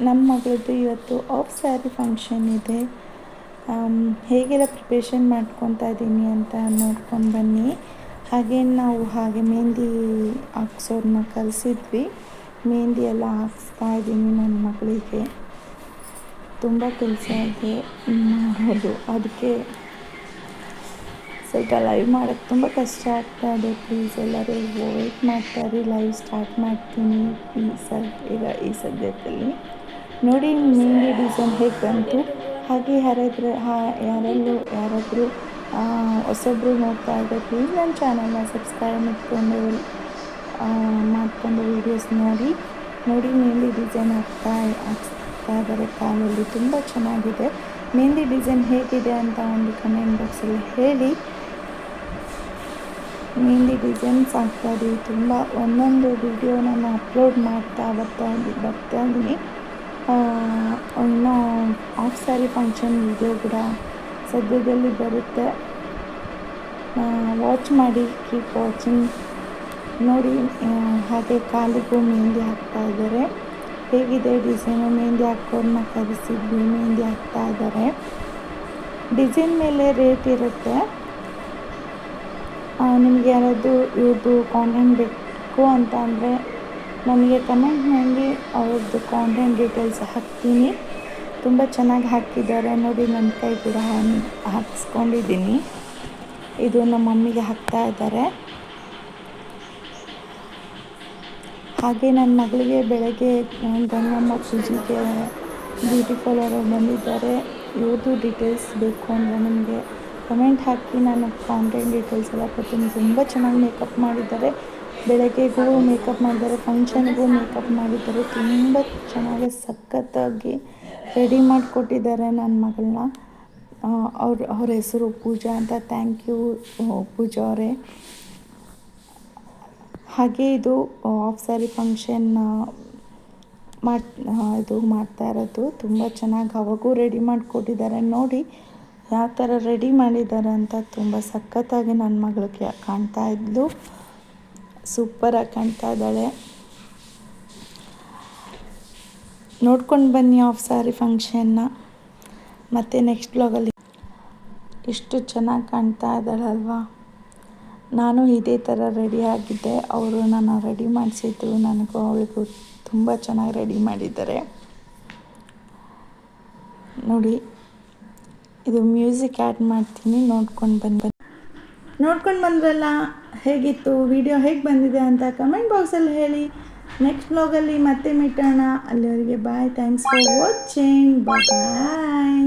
ನಮ್ಮ ಮಗಳದ್ದು ಇವತ್ತು of sari function ಇದೆ. ಹೇಗೆಲ್ಲ ಪ್ರಿಪ್ರೇಷನ್ ಮಾಡ್ಕೊತಾ ಇದ್ದೀನಿ ಅಂತ ನೋಡ್ಕೊಂಡು ಬನ್ನಿ. ಹಾಗೆ ಮೆಹಂದಿ ಹಾಕ್ಸೋರನ್ನ ಕರೆಸಿದ್ವಿ. ಮೆಹಂದಿ ಎಲ್ಲ ಹಾಕ್ಸ್ತಾ ಇದ್ದೀನಿ ನನ್ನ ಮಗಳಿಗೆ. ತುಂಬ ಕೆಲಸ ಇದೆ ಮಾಡೋದು, ಅದಕ್ಕೆ ಸ್ವಲ್ಪ ಲೈವ್ ಮಾಡೋಕ್ಕೆ ತುಂಬ ಕಷ್ಟ ಆಗ್ತಾ ಇದೆ. ಪ್ಲೀಸ್ ಎಲ್ಲರೂ ವೇಟ್ ಮಾಡ್ತಾರೆ. ಲೈವ್ ಸ್ಟಾರ್ಟ್ ಮಾಡ್ತೀನಿ ಈ ಸದ್ಯದಲ್ಲಿ. ನೋಡಿ ಮೆಹಂದಿ ಡಿಸೈನ್ ಹೇಗೆ ಬಂತು. ಹಾಗೆ ಯಾರಾದರೂ ಹೊಸೊಬ್ಬರು ನೋಡ್ತಾ ಇದ್ದರೆ ಪ್ಲೀಸ್ ನನ್ನ ಚಾನಲ್ನ ಸಬ್ಸ್ಕ್ರೈಬ್ ಮಾಡಿಕೊಂಡು ವೀಡಿಯೋಸ್ ನೋಡಿ. ಮೆಹಂದಿ ಡಿಸೈನ್ ಹಾಕ್ತಾ ಇದ್ದಾರೆ ಕಾಲಲ್ಲಿ. ತುಂಬ ಚೆನ್ನಾಗಿದೆ. ಮೆಹಂದಿ ಡಿಸೈನ್ ಹೇಗಿದೆ ಅಂತ ಒಂದು ಕಮೆಂಟ್ ಬಾಕ್ಸಲ್ಲಿ ಹೇಳಿ. ಮೆಹಂದಿ ಡಿಸೈನ್ಸ್ ಹಾಕ್ತಾಯಿದ್ದೀವಿ. ತುಂಬ ಒಂದೊಂದು ವೀಡಿಯೋ ನಾನು ಅಪ್ಲೋಡ್ ಮಾಡ್ತಾ ಬರ್ತಾ ಇದ್ದೀನಿ. ಇನ್ನೂ ಆಫ್ ಸ್ಯಾರಿ ಫಂಕ್ಷನ್ ವೀಡಿಯೋ ಕೂಡ ಸದ್ಯದಲ್ಲಿ ಬರುತ್ತೆ. ವಾಚ್ ಮಾಡಿ, ಕೀಪ್ ವಾಚಿಂಗ್ ನೋಡಿ. ಹಾಗೆ ಕಾಲಿಗೂ ಮೆಹಂದಿ ಹಾಕ್ತಾ ಇದ್ದಾರೆ. ಹೇಗಿದೆ ಡಿಸೈನು? ಮೆಹಂದಿ ಹಾಕೋರನ್ನ ಕರೆಸಿದ್ವಿ, ಮೆಹಂದಿ ಹಾಕ್ತಾ ಇದ್ದಾರೆ. ಡಿಸೈನ್ ಮೇಲೆ ರೇಟ್ ಇರುತ್ತೆ. ನಿಮಗೆ ಯಾರಾದರೂ ಇವ್ರದ್ದು ಕಾಂಟ್ಯಾಕ್ಟ್ ಬೇಕು ಅಂತ ಅಂದರೆ ನನಗೆ ಕಮೆಂಟ್ ಮಾಡಿ, ಅವ್ರದ್ದು ಕಾಂಟ್ಯಾಕ್ಟ್ ಡೀಟೇಲ್ಸ್ ಹಾಕ್ತೀನಿ. ತುಂಬ ಚೆನ್ನಾಗಿ ಹಾಕಿದ್ದಾರೆ ನೋಡಿ. ನನ್ನ ಕೈ ಕೂಡ ಹಾಕ್ಸ್ಕೊಂಡಿದ್ದೀನಿ. ಇದು ನಮ್ಮ ಮಮ್ಮಿಗೆ ಹಾಕ್ತಾ ಇದ್ದಾರೆ. ಹಾಗೆ ನನ್ನ ಮಗಳಿಗೆ ಬೆಳಗ್ಗೆ ಗಂಗಮ್ಮ ಪೂಜೆಗೆ ಬ್ಯೂಟಿ ಪಾರ್ಲರ್ ಬಂದಿದ್ದಾರೆ. ಇವ್ರದ್ದು ಡೀಟೇಲ್ಸ್ ಬೇಕು ಅಂದರೆ ನಿಮಗೆ ಕಮೆಂಟ್ ಹಾಕಿ, ನಾನು ಕಾಂಟ್ಯಾಕ್ಟ್ ಡೀಟೇಲ್ಸ್ ಎಲ್ಲ ಕೊಡ್ತೀನಿ. ತುಂಬ ಚೆನ್ನಾಗಿ ಮೇಕಪ್ ಮಾಡಿದ್ದಾರೆ. ಬೆಳಗ್ಗೆಗೂ ಮೇಕಪ್ ಮಾಡಿದ್ದಾರೆ, ಫಂಕ್ಷನ್ಗೂ ಮೇಕಪ್ ಮಾಡಿದ್ದಾರೆ. ತುಂಬ ಚೆನ್ನಾಗಿ ಸಖತ್ತಾಗಿ ರೆಡಿ ಮಾಡಿಕೊಟ್ಟಿದ್ದಾರೆ ನನ್ನ ಮಗಳನ್ನ. ಅವ್ರ ಹೆಸರು ಪೂಜಾ ಅಂತ. ಥ್ಯಾಂಕ್ ಯು ಪೂಜಾ ಅವರೇ. ಹಾಗೆ ಇದು ಆಫ್ ಸ್ಯಾರಿ ಫಂಕ್ಷನ್ ಇದು ಮಾಡ್ತಾ ಇರೋದು. ತುಂಬ ಚೆನ್ನಾಗಿ ಅವಾಗೂ ರೆಡಿ ಮಾಡಿಕೊಟ್ಟಿದ್ದಾರೆ. ನೋಡಿ ಯಾವ ಥರ ರೆಡಿ ಮಾಡಿದ್ದಾರೆ ಅಂತ. ತುಂಬ ಸಖತ್ತಾಗಿ ನನ್ನ ಮಗಳಿಗೆ ಕಾಣ್ತಾ ಇದ್ಲು. ಸೂಪರಾಗಿ ಕಾಣ್ತಾ ಇದ್ದಾಳೆ. ನೋಡ್ಕೊಂಡು ಬನ್ನಿ ಆಫ್ ಸ್ಯಾರಿ ಫಂಕ್ಷನ್ನ. ಮತ್ತು ನೆಕ್ಸ್ಟ್ ಬ್ಲಾಗಲ್ಲಿ ಎಷ್ಟು ಚೆನ್ನಾಗಿ ಕಾಣ್ತಾ ಇದ್ದಾಳಲ್ವಾ. ನಾನು ಇದೇ ಥರ ರೆಡಿ ಆಗಿದ್ದೆ. ಅವರು ನನ್ನ ರೆಡಿ ಮಾಡಿಸಿದ್ರು. ನನಗೂ ಅವಳಿಗೂ ತುಂಬ ಚೆನ್ನಾಗಿ ರೆಡಿ ಮಾಡಿದ್ದಾರೆ ನೋಡಿ. ಇದು ಮ್ಯೂಸಿಕ್ ಆ್ಯಡ್ ಮಾಡ್ತೀನಿ, ನೋಡ್ಕೊಂಡು ಬಂದ್ರಲ್ಲ. ಹೇಗಿತ್ತು ವಿಡಿಯೋ, ಹೇಗೆ ಬಂದಿದೆ ಅಂತ ಕಮೆಂಟ್ ಬಾಕ್ಸಲ್ಲಿ ಹೇಳಿ. ನೆಕ್ಸ್ಟ್ ಬ್ಲಾಗಲ್ಲಿ ಮತ್ತೆ ಮಿಟ್ಟೋಣ. ಅಲ್ಲಿವರೆಗೆ bye. Thanks for watching. Bye.